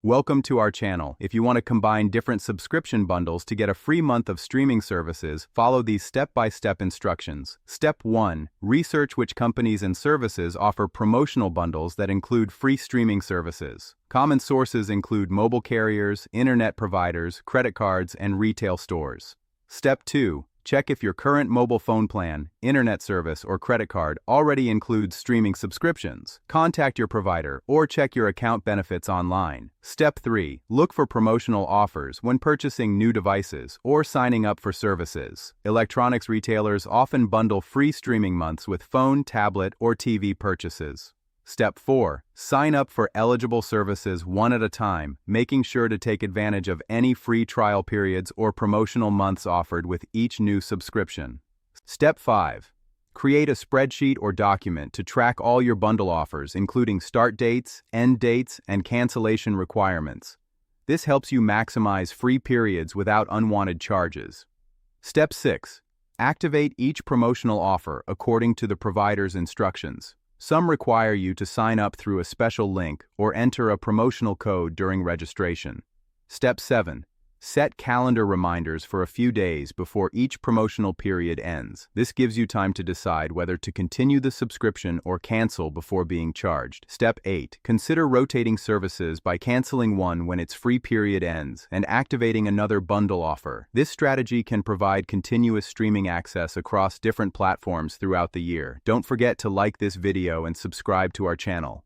Welcome to our channel. If you want to combine different subscription bundles to get a free month of streaming services, follow these step-by-step instructions. Step 1. Research which companies and services offer promotional bundles that include free streaming services. Common sources include mobile carriers, internet providers, credit cards, and retail stores. Step 2. Check if your current mobile phone plan, internet service, or credit card already includes streaming subscriptions. Contact your provider or check your account benefits online. Step 3. Look for promotional offers when purchasing new devices or signing up for services. Electronics retailers often bundle free streaming months with phone, tablet, or TV purchases. Step 4. Sign up for eligible services one at a time, making sure to take advantage of any free trial periods or promotional months offered with each new subscription. Step 5. Create a spreadsheet or document to track all your bundle offers, including start dates, end dates, and cancellation requirements. This helps you maximize free periods without unwanted charges. Step 6. Activate each promotional offer according to the provider's instructions. Some require you to sign up through a special link or enter a promotional code during registration. Step 7. Set calendar reminders for a few days before each promotional period ends. This gives you time to decide whether to continue the subscription or cancel before being charged. Step 8. Consider rotating services by canceling one when its free period ends and activating another bundle offer. This strategy can provide continuous streaming access across different platforms throughout the year. Don't forget to like this video and subscribe to our channel.